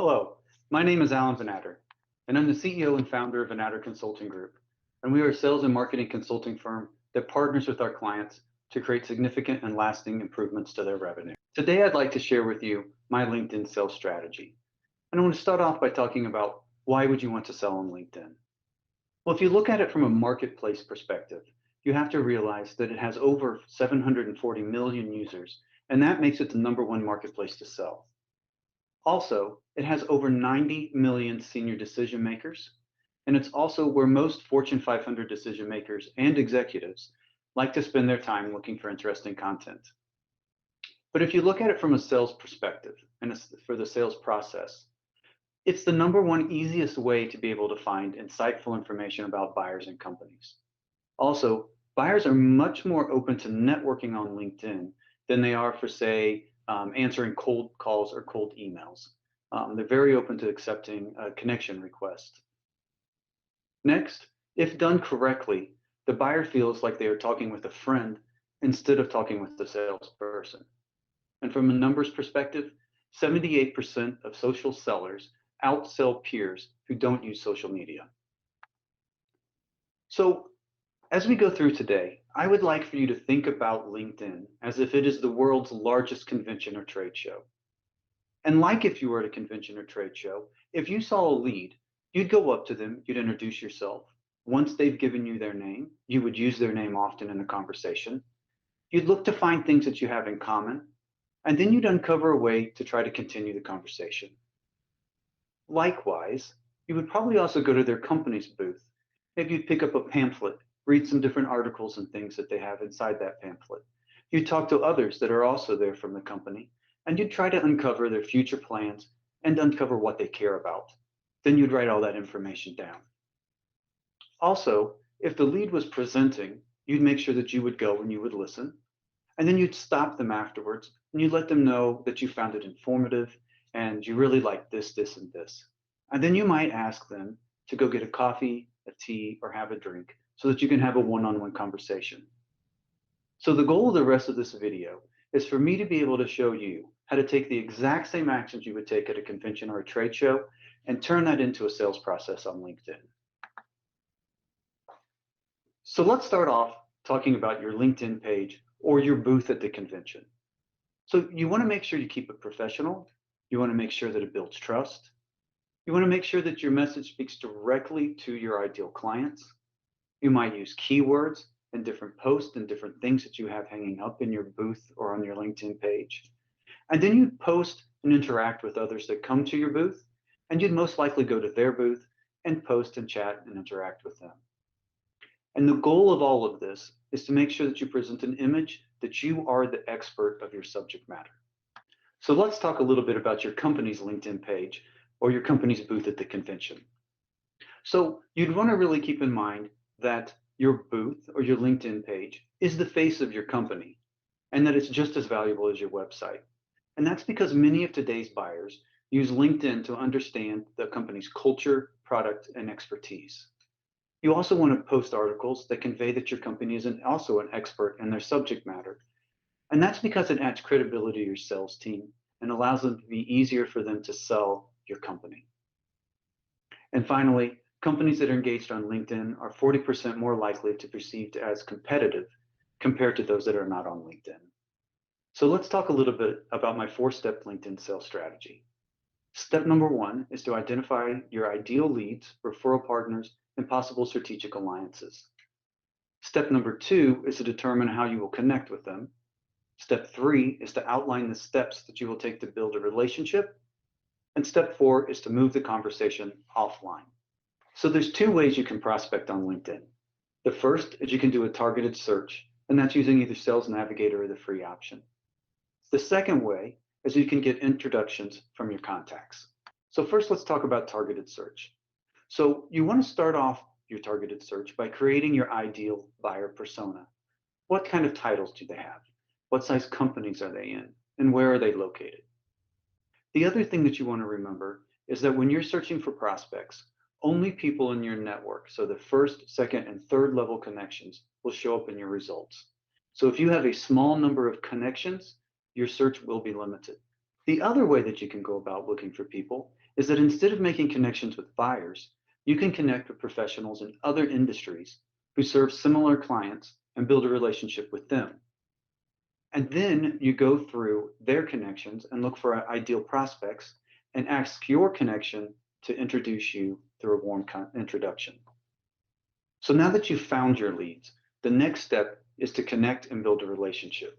Hello, my name is Alan Natter, and I'm the CEO and founder of Natter Consulting Group, and we are a sales and marketing consulting firm that partners with our clients to create significant and lasting improvements to their revenue. Today, I'd like to share with you my LinkedIn sales strategy. And I want to start off by talking about why would you want to sell on LinkedIn? Well, if you look at it from a marketplace perspective, you have to realize that it has over 740 million users, and that makes it the #1 marketplace to sell. Also, it has over 90 million senior decision makers, and it's also where most Fortune 500 decision makers and executives like to spend their time looking for interesting content. But if you look at it from a sales perspective and it's for the sales process, it's the #1 easiest way to be able to find insightful information about buyers and companies. Also, buyers are much more open to networking on LinkedIn than they are for, say, answering cold calls or cold emails. They're very open to accepting a connection request. Next, if done correctly, the buyer feels like they are talking with a friend instead of talking with the salesperson. And from a numbers perspective, 78% of social sellers outsell peers who don't use social media. So as we go through today, I would like for you to think about LinkedIn as if it is the world's largest convention or trade show. And like if you were at a convention or trade show, if you saw a lead, you'd go up to them, you'd introduce yourself. Once they've given you their name, you would use their name often in the conversation. You'd look to find things that you have in common, and then you'd uncover a way to try to continue the conversation. Likewise, you would probably also go to their company's booth. Maybe you'd pick up a pamphlet, read some different articles and things that they have inside that pamphlet. You'd talk to others that are also there from the company, and you'd try to uncover their future plans and uncover what they care about. Then you'd write all that information down. Also, if the lead was presenting, you'd make sure that you would go and you would listen, and then you'd stop them afterwards and you'd let them know that you found it informative and you really like this, this, and this. And then you might ask them to go get a coffee, a tea, or have a drink so that you can have a one-on-one conversation. So the goal of the rest of this video is for me to be able to show you how to take the exact same actions you would take at a convention or a trade show and turn that into a sales process on LinkedIn. So let's start off talking about your LinkedIn page or your booth at the convention. So you want to make sure you keep it professional. You want to make sure that it builds trust. You want to make sure that your message speaks directly to your ideal clients. You might use keywords and different posts and different things that you have hanging up in your booth or on your LinkedIn page. And then you'd post and interact with others that come to your booth, and you'd most likely go to their booth and post and chat and interact with them. And the goal of all of this is to make sure that you present an image that you are the expert of your subject matter. So let's talk a little bit about your company's LinkedIn page or your company's booth at the convention. So you'd want to really keep in mind that your booth or your LinkedIn page is the face of your company and that it's just as valuable as your website. And that's because many of today's buyers use LinkedIn to understand the company's culture, product, and expertise. You also want to post articles that convey that your company is also an expert in their subject matter. And that's because it adds credibility to your sales team and allows them to be easier for them to sell your company. And finally, companies that are engaged on LinkedIn are 40% more likely to be perceived as competitive compared to those that are not on LinkedIn. So let's talk a little bit about my 4-step LinkedIn sales strategy. Step #1 is to identify your ideal leads, referral partners, and possible strategic alliances. Step #2 is to determine how you will connect with them. Step 3 is to outline the steps that you will take to build a relationship. And step 4 is to move the conversation offline. So there's 2 ways you can prospect on LinkedIn. The first is you can do a targeted search, and that's using either Sales Navigator or the free option. The second way is you can get introductions from your contacts. So first, let's talk about targeted search. So you want to start off your targeted search by creating your ideal buyer persona. What kind of titles do they have? What size companies are they in? And where are they located? The other thing that you want to remember is that when you're searching for prospects, only people in your network, so the first, second, and third level connections, will show up in your results. So if you have a small number of connections, your search will be limited. The other way that you can go about looking for people is that instead of making connections with buyers, you can connect with professionals in other industries who serve similar clients and build a relationship with them. And then you go through their connections and look for ideal prospects and ask your connection to introduce you through a warm introduction. So now that you've found your leads, the next step is to connect and build a relationship.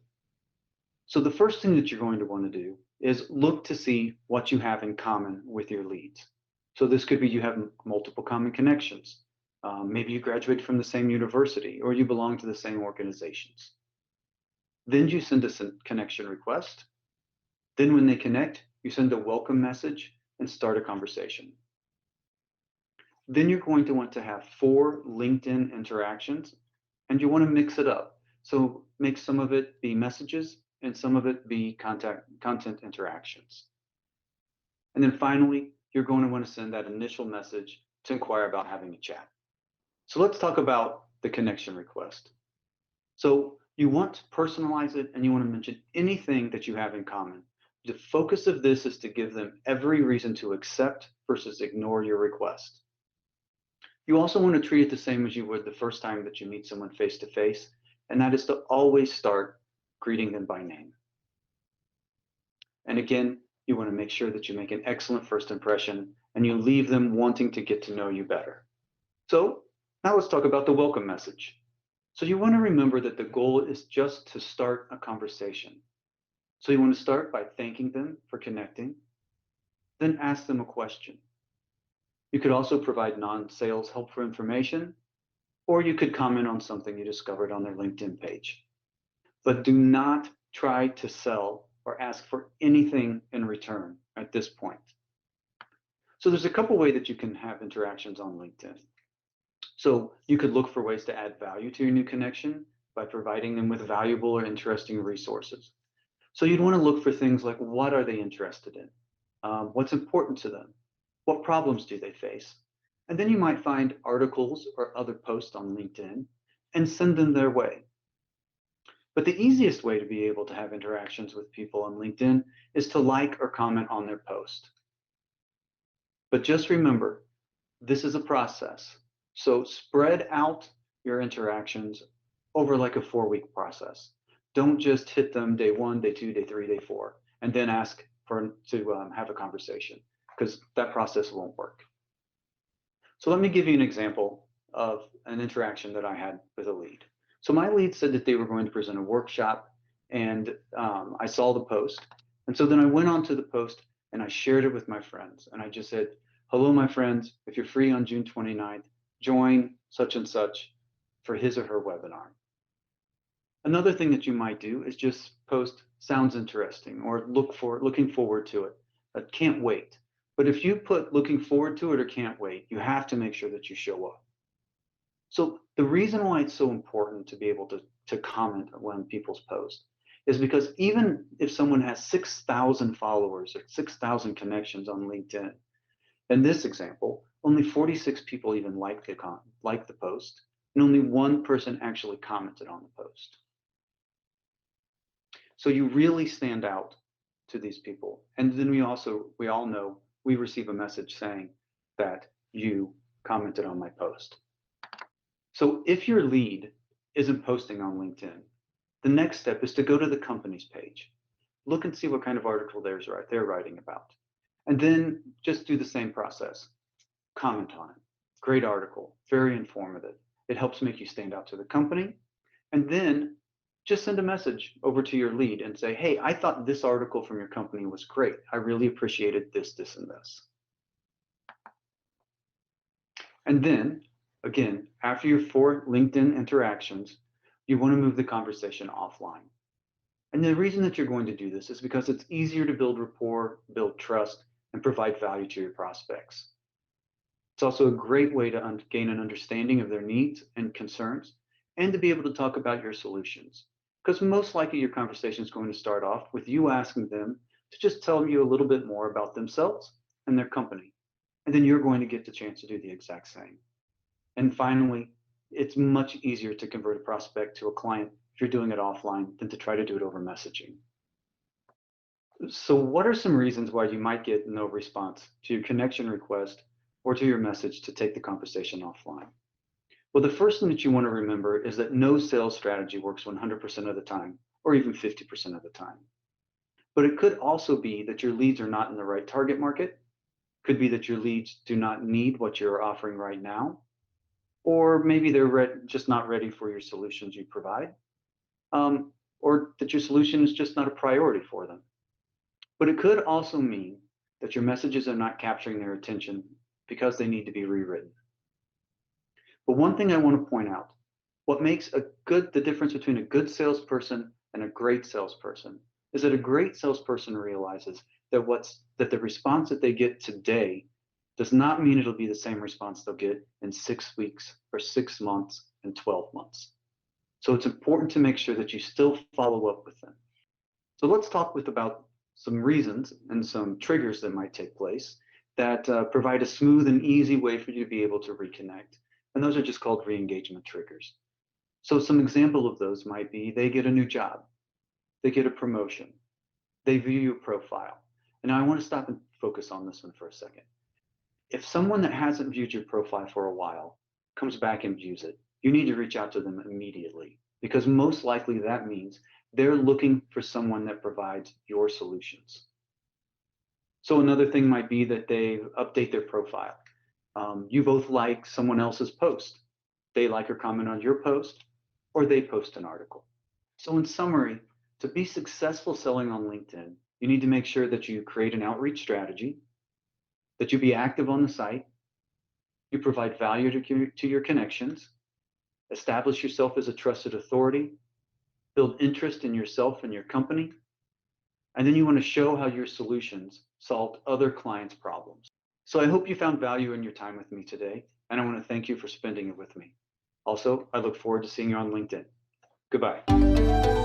So the first thing that you're going to want to do is look to see what you have in common with your leads. So this could be you have multiple common connections. Maybe you graduated from the same university or you belong to the same organizations. Then you send a connection request. Then when they connect, you send a welcome message and start a conversation. Then you're going to want to have 4 LinkedIn interactions, and you want to mix it up. So make some of it be messages and some of it be content interactions. And then finally, you're going to want to send that initial message to inquire about having a chat. So let's talk about the connection request. So you want to personalize it and you want to mention anything that you have in common. The focus of this is to give them every reason to accept versus ignore your request. You also want to treat it the same as you would the first time that you meet someone face to face, and that is to always start greeting them by name. And again, you want to make sure that you make an excellent first impression and you leave them wanting to get to know you better. So now let's talk about the welcome message. So you want to remember that the goal is just to start a conversation. So you want to start by thanking them for connecting, then ask them a question. You could also provide non-sales helpful information, or you could comment on something you discovered on their LinkedIn page. But do not try to sell or ask for anything in return at this point. So there's a couple ways that you can have interactions on LinkedIn. So you could look for ways to add value to your new connection by providing them with valuable or interesting resources. So you'd want to look for things like, what are they interested in? What's important to them? What problems do they face? And then you might find articles or other posts on LinkedIn and send them their way. But the easiest way to be able to have interactions with people on LinkedIn is to like or comment on their post. But just remember, this is a process. So spread out your interactions over like a 4-week process. Don't just hit them day 1, day 2, day 3, day 4, and then ask to have a conversation, because that process won't work. So let me give you an example of an interaction that I had with a lead. So my lead said that they were going to present a workshop, and I saw the post. And so then I went on to the post and I shared it with my friends. And I just said, hello, my friends, if you're free on June 29th, join such and such for his or her webinar. Another thing that you might do is just post sounds interesting or looking forward to it. Can't wait. But if you put looking forward to it or can't wait, you have to make sure that you show up. So the reason why it's so important to be able to comment on people's posts is because even if someone has 6,000 followers or 6,000 connections on LinkedIn, in this example, only 46 people even liked the post, and only 1 person actually commented on the post. So you really stand out to these people. And then we all know we receive a message saying that you commented on my post. So if your lead isn't posting on LinkedIn, the next step is to go to the company's page. Look and see what kind of article they're writing about. And then just do the same process. Comment on it. Great article, very informative. It helps make you stand out to the company. And then just send a message over to your lead and say, hey, I thought this article from your company was great. I really appreciated this, this, and this. And then, again, after your 4 LinkedIn interactions, you want to move the conversation offline. And the reason that you're going to do this is because it's easier to build rapport, build trust, and provide value to your prospects. It's also a great way to gain an understanding of their needs and concerns, and to be able to talk about your solutions. Because most likely your conversation is going to start off with you asking them to just tell you a little bit more about themselves and their company. And then you're going to get the chance to do the exact same. And finally, it's much easier to convert a prospect to a client if you're doing it offline than to try to do it over messaging. So what are some reasons why you might get no response to your connection request or to your message to take the conversation offline? Well, the first thing that you want to remember is that no sales strategy works 100% of the time, or even 50% of the time. But it could also be that your leads are not in the right target market. Could be that your leads do not need what you're offering right now, or maybe they're just not ready for your solutions you provide, or that your solution is just not a priority for them. But it could also mean that your messages are not capturing their attention because they need to be rewritten. But one thing I want to point out, what makes the difference between a good salesperson and a great salesperson is that a great salesperson realizes that the response that they get today does not mean it'll be the same response they'll get in 6 weeks or 6 months and 12 months. So it's important to make sure that you still follow up with them. So let's talk about some reasons and some triggers that might take place that provide a smooth and easy way for you to be able to reconnect. And those are just called re-engagement triggers. So some example of those might be they get a new job, they get a promotion, they view your profile. And now I want to stop and focus on this one for a second. If someone that hasn't viewed your profile for a while comes back and views it, you need to reach out to them immediately because most likely that means they're looking for someone that provides your solutions. So another thing might be that they update their profile. You both like someone else's post. They like or comment on your post, or they post an article. So in summary, to be successful selling on LinkedIn, you need to make sure that you create an outreach strategy, that you be active on the site, you provide value to your connections, establish yourself as a trusted authority, build interest in yourself and your company, and then you want to show how your solutions solved other clients' problems. So I hope you found value in your time with me today, and I want to thank you for spending it with me. Also, I look forward to seeing you on LinkedIn. Goodbye.